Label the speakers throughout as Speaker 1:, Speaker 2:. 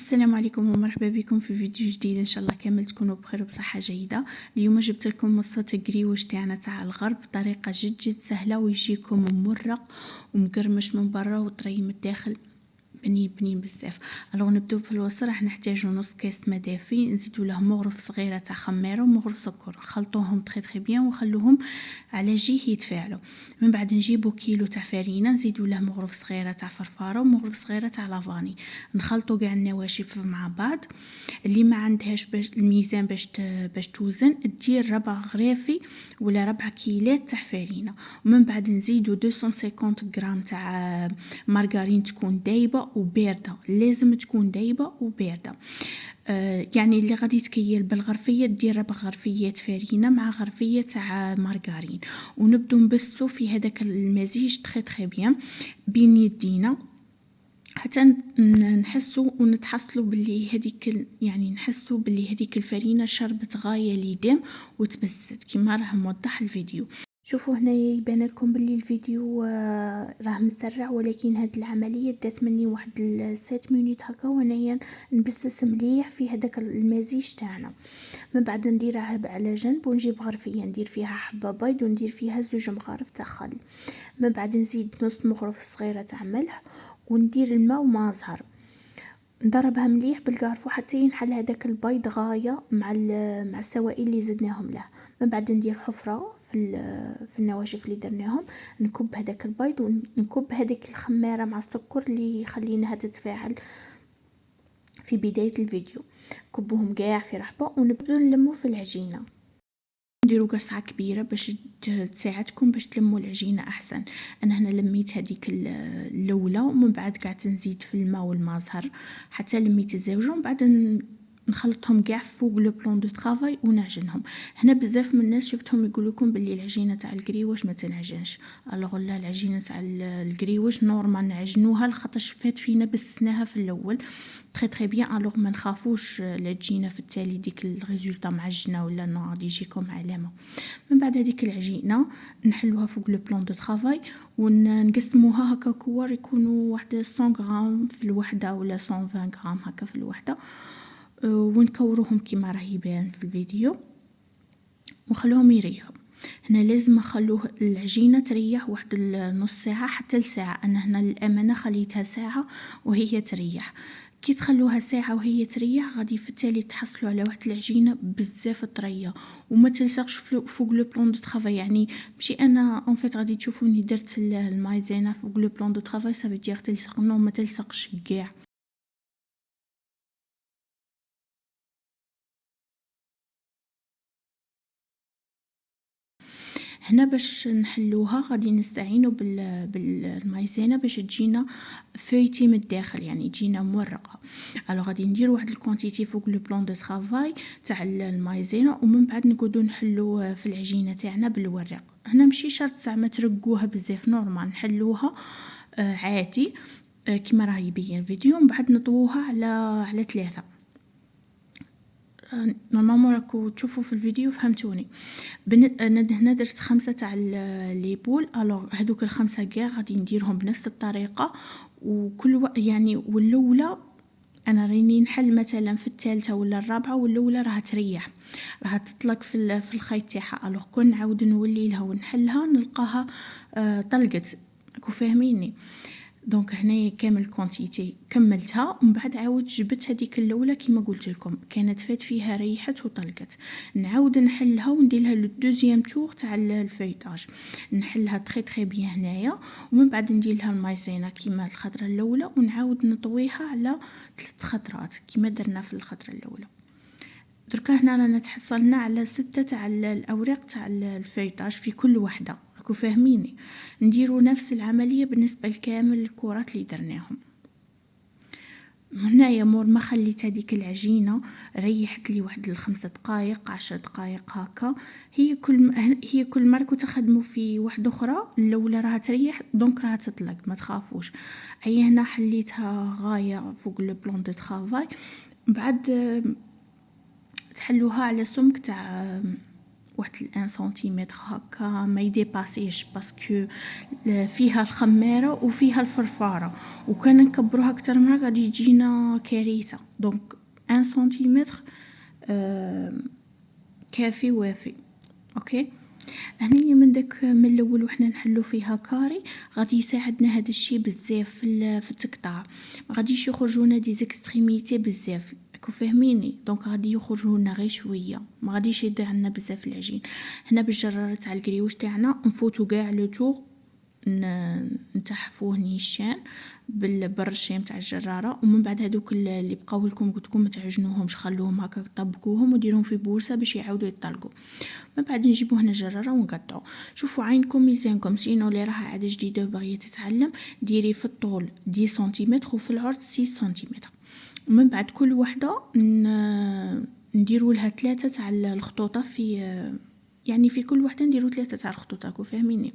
Speaker 1: السلام عليكم ومرحبا بكم في فيديو جديد. ان شاء الله كامل تكونوا بخير وبصحه جيده. اليوم جبت لكم وصفه قريوش تاعنا تاع الغرب بطريقه جد سهله ويجيكم ممرق ومقرمش من برا وطري من الداخل بنين بزاف. الوغ نبداو في الوصفه. راح نحتاجو نص كاس ماء دافي، نزيدو له مغرف صغيره تاع خميره ومغرف سكر، نخلطوهم تري بيان ونخلوهم على جيه يتفاعلوا. من بعد نجيبو كيلو تاع فرينه، نزيدو له مغرف صغيره تاع فرفاره ومغرف صغيره تاع لافاني، نخلطو كاع النواشف مع بعض. اللي ما عندهاش باش الميزان باش توزن، دير ربع غرافي ولا ربع كيلات تاع فرينه. ومن بعد نزيدو 250 غرام تاع مارغرين تكون دايبه وبارده، لازم تكون دايبه وبارده. يعني اللي غادي تكيل بالغرفيه دير ربع غرفيات فرينه مع غرفيه تاع مارغرين، ونبدو نبسطو في هذاك المزيج تري بيان بين يدينا حتى نحسوا ونتحصلوا باللي هذيك، يعني نحسوا باللي هذيك الفرينه شربت غايه ليدام وتبست كما راه موضح الفيديو. شوفوا هنا يبان لكم باللي الفيديو راه مسرع، ولكن هاد العمليه دات مني واحد 7 مينوت هكا وانايا نبسس مليح في هذاك المزيج تاعنا. من بعد نديرها على جنب ونجيب غرفيه ندير فيها حبه بيض وندير فيها 2 مغارف تاع خل. من بعد نزيد نص مغرف صغيره تاع ملح وندير الماء وما زهر، نضربها مليح بالقارفو حتى ينحل هذاك البيض غايه مع السوائل اللي زدناهم له. من بعد ندير حفره في النواشف اللي درناهم، نكب هذاك البيض ونكب هذيك الخماره مع السكر اللي خليناها تتفاعل في بدايه الفيديو. كبوهم كاع في رحبه ونبداو نلمو في العجينه. نديرو قصعه كبيره باش تساعدكم باش تلموا العجينه احسن. انا هنا لميت هذيك الاولى ومن بعد قعدت نزيد في الماء والماء زهر حتى لميت الزوجه، ومن بعد نخلطهم كاع فوق لو بلون دو طرافاي ونعجنهم. هنا بزاف من الناس شفتهم يقولوا لكم باللي العجينه تاع القريوش ما تنعجنش. الوغ لا، العجينه تاع القريوش نورمال نعجنوها لخاطرش فات فينا بسناها في الاول تري بيان. الوغ ما نخافوش لا تجينا في التالي ديك الريزولطا معجنه ولا نو غادي يجيكم علامه. من بعد هذيك العجينه نحلوها فوق لو بلون دو طرافاي ونقسموها هكا كور، يكونوا واحد 100 غرام في الوحده ولا 120 غرام هكا في الوحده، ونكوروهم كما راه يبان في الفيديو ونخلوهم يريحوا. هنا لازم نخلوه العجينه تريح واحد نص ساعه حتى لساعه. انا هنا للامانه خليتها ساعه وهي تريح. كي تخلوها ساعه وهي تريح غادي في التالي تحصلوا على واحد العجينه بزاف طريه وما تلصقش فوق لو بلون دو طرافاي. يعني ماشي انا اون فيت غادي تشوفوني درت المايزينا فوق لو بلون دو طرافاي صافي دير تلصق، نو ما تلصقش كاع. هنا باش نحلوها غادي نستعينوا بالمايزينا باش تجينا فويتي من الداخل، يعني تجينا مورقه. الو غادي ندير واحد الكونتيتي فوق لو بلون دو طرافاي تاع المايزينا، ومن بعد نقعدوا نحلو في العجينه تاعنا بالورق. هنا ماشي شرط زعما ترقوها بزاف، نورمال نحلوها عادي كما راه يبين الفيديو. من بعد نطووها على 3. نورمالمون راكو تشوفوا في الفيديو فهمتوني. انا هنا درت 5 تاع لي بول. الوغ هذوك ال5 كاع غادي نديرهم بنفس الطريقه، وكل يعني والاولى انا راني نحل مثلا في الثالثه ولا الرابعه، والاولى راها تريح راها تطلق في الخيط تاعها. الوغ كون نعاود نولي لها ونحلها نلقاها طلقت. راكو فاهميني؟ دونك هنايا كامل كونتيتي كملتها، ومن بعد عاود جبت هذيك الاولى كما قلت لكم كانت فات فيها ريحت وطلقت، نعاود نحلها وندير لها لو دوزيام تور تاع الفيتاج، نحلها تري بيان هنايا. ومن بعد ندير لها المايزينا كما الخطره الاولى ونعاود نطويها على 3 خطرات كما درنا في الخطره الاولى. دركا هنا رانا تحصلنا على 6 تاع الاوراق تاع الفيتاج في كل وحده. راكو فاهميني؟ نديروا نفس العمليه بالنسبه لكامل الكرات اللي درناهم. هنايا مور ما خليت هذيك العجينه ريحت لي واحد 5 دقائق 10 دقائق هكا. هي كل مره كنت تخدموا في واحده اخرى الاولى راها تريح دونك راها تطلق، ما تخافوش. اي هنا حليتها غايه فوق لو بلون دو طرافاي. بعد تحلوها على سمك تاع واحد الان سنتيمتر هكا ما يديباسيش، باسكو فيها الخمارة وفيها الفرفارة، وكان نكبروها اكتر من هكا غادي يجينا كارثة. دونك ان سنتيمتر كافي وافي. اوكي، هني من داك من الاول وحنا نحلو فيها كاري غادي يساعدنا هذا الشيء بزاف في التقطاع، ما غاديش يخرجونا دي زيكستريميتي بزاف، راكو فاهميني؟ دونك غادي يخرجونا غير شويه، ما غاديش يضيع عندنا بزاف العجين. هنا بالجراره تاع الكريوش تاعنا نفوتو كاع لو تور، نتحفوه نيشان بالرشيم تاع الجراره، ومن بعد هذوك اللي بقاو لكم قلت لكم ما تعجنوهمش، خلوهم هكا طبقوهم وديروهم في بورصه باش يعاودوا يطلقوا. من بعد نجيبو هنا الجراره ونقطعو. شوفوا عينكم ميزانكم، سينو اللي راها عاده جديده وباغيه تتعلم ديري في الطول 10 سنتيمتر وفي العرض 6 سنتيمتر. ومن بعد كل وحده نديروا لها 3 تاع الخطوطه في، يعني في كل وحده نديروا 3 تاع الخطوط، راكو فاهميني؟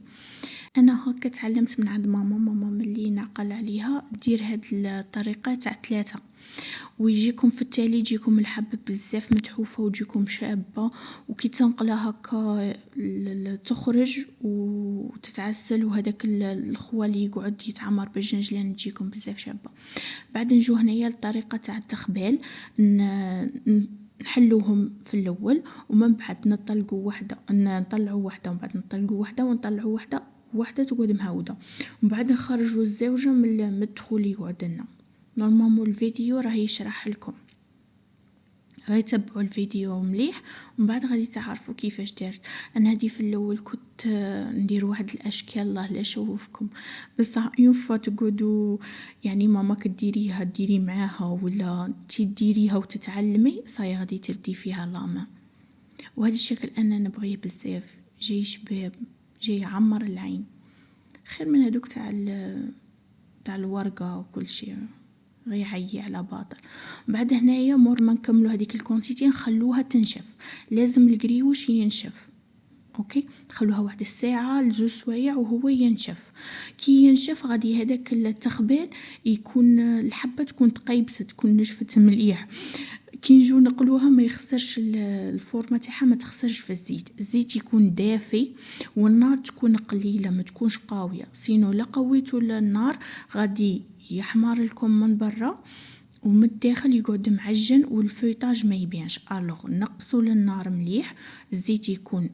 Speaker 1: انا هكا تعلمت من عند ماما ملي نعقل عليها دير هاد الطريقه تاع 3، ويجيكم في التالي يجيكم الحبة بزاف متحوفة وتجيكم شابة، وكي تنقلها هكا تخرج وتتعسل، وهذاك الخوة اللي يقعد يتعمر بالجنجلان تجيكم بزاف شابة. بعد نجو هنايا الطريقة تاع التخبال، نحلوهم في الاول ومن بعد نطلقوا وحده، نطلعوا وحده ومن بعد نطلقوا وحده ونطلعوا وحده تقعد مهوده، ومن بعد نخرجوا الزوجه من الدخول اللي يقعد لنا. نورمالمون الفيديو راه يشرح لكم، غير تبعوا الفيديو مليح ومن بعد غادي تعرفوا كيفاش دارت. انا هذه في الاول كنت ندير واحد الاشكال الله لا شوفكم، بصح اون فوا تقعدوا يعني ماما كديريها ديري معاها ولا تديريها وتتعلمي صاي غادي تبدي فيها لاما. وهذا الشكل انا نبغيه بزاف، جاي شباب، جاي يعمر العين، خير من هذوك تاع الورقه وكل شيء غير يعيي على باطل. بعد هنايا مور ما نكملوا هذيك الكونتيتي نخلوها تنشف، لازم القريوش ينشف. اوكي، خلوها واحد الساعه لزوج سوايع وهو ينشف. كي ينشف غادي هذاك التخبيل يكون الحبه تكون تقيبست، تكون نشفت مليح. كي نجو نقلوها ما يخسرش الفورمه تاعها، ما تخسرش في الزيت يكون دافي والنار تكون قليله ما تكونش قاويه، سينو لا قويتوا النار غادي يحمر لكم من برا ومن الداخل يقعد معجن والفيطاج ما يبينش. الوغ نقصوا للنار مليح، الزيت يكون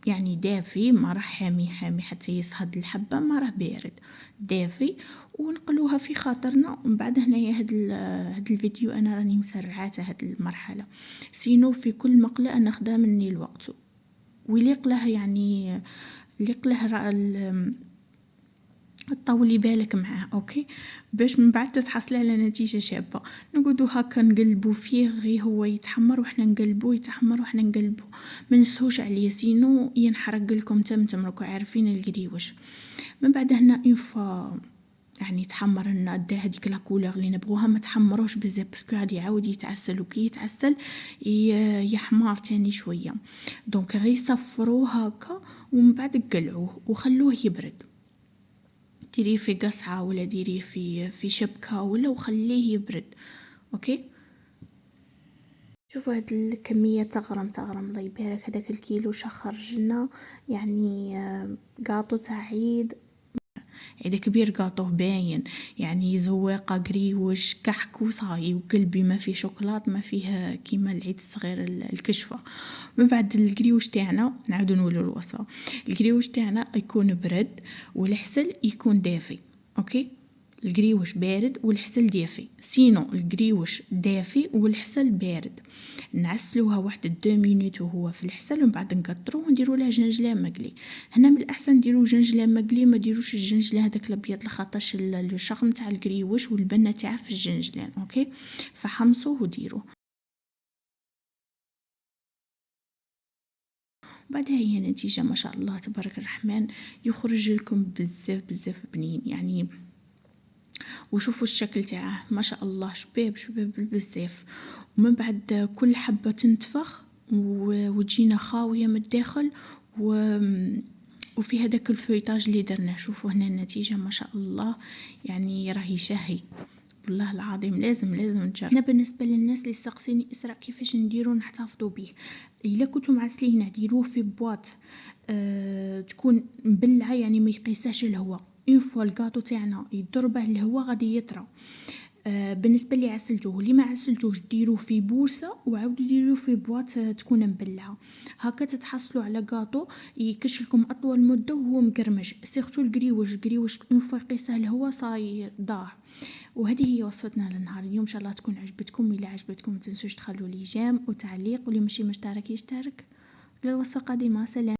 Speaker 1: يعني دافي، ما راه حامي حتى يصهد الحبه، ما راه بارد دافي، ونقلوها في خاطرنا. ومن بعد هنايا هاد الفيديو انا راني مسرعاته هاد المرحله، سينو في كل مقله انا خدا مني الوقت ويليق له، يعني يليق له طولي بالك معاه. اوكي، باش من بعد تتحصلي على نتيجه شابه. نقعدوا هكا نقلبوا فيه غير هو يتحمر وحنا نقلبوا، يتحمر وحنا نقلبوا، ما نسهوش عليه سينو ينحرق لكم تمتم، راكو عارفين القريوش. من بعد هنا اون يعني تحمر لنا دا هذيك لا كولور اللي نبغوها، ما تحمروش بزاف باسكو غادي يعاود يتعسل، وكي يتعسل يحمر تاني شويه. دونك غير صفروه هكا ومن بعد قلعوه وخلوه يبرد، ديريه في قصعة ولا ديريه في شبكة ولا وخليه يبرد. اوكي، شوفوا هاد الكمية تغرم الله يبارك. هذاك الكيلو خرج لنا يعني قاطو تاع عيد كبير، قاطوه باين يعني زواقة قريوش كحك وصاي وقلبي، ما فيه شوكولات ما فيه كيما العيد الصغير الكشفة. من بعد القريوش تاعنا نعاودو نولو الوصفة، القريوش تاعنا يكون برد والحسل يكون دافي. اوكي، القريوش بارد والحسل دافي، سينو القريوش دافي والحسل بارد. نعسلوها واحد 2 مينوت وهو في الحسل ومن بعد نقطروه ونديروا له جنجلان مقلي. هنا من الاحسن ديروا جنجلان مقلي، ما ديروش الجنجلان هذاك الابيض لخاطرش الشخم تاع القريوش والبنه تاعه في الجنجلان. اوكي، فحمصوه وديروه. بعدها هي نتيجه ما شاء الله تبارك الرحمن، يخرج لكم بزاف بنين يعني. وشوفوا الشكل تاعه ما شاء الله، شباب بزاف. ومن بعد كل حبه تنتفخ وتجينا خاويه من الداخل وفي هذاك الفويتاج اللي درناه. شوفوا هنا النتيجه ما شاء الله، يعني راهي شهي والله العظيم لازم نجرب. انا بالنسبه للناس اللي استقسيني اسراء كيفاش نديرو نحتفظوا به، الا كنتو معسلينه ديروه في بواط تكون مبلعه، يعني ما يقيساش الهواء. اون فوا الكاطو تاعنا يضربه الهواء غادي يطرى. بالنسبه لي عسلتوه، اللي ما عسلتوش ديروه في بوسه وعاودوا ديروه في بواط تكون مبلعه، هكا تتحصلوا على كاطو يكش لكم اطول مده وهو مقرمش. سيرتو القريوش اون فوا يقيسه الهواء صاي ضاع. وهذه هي وصفتنا لنهار اليوم، ان شاء الله تكون عجبتكم. الا عجبتكم ما تنسوش تخلوا لي جيم وتعليق، واللي ماشي مشترك يشترك. الى الوصفه القادمه، سلام.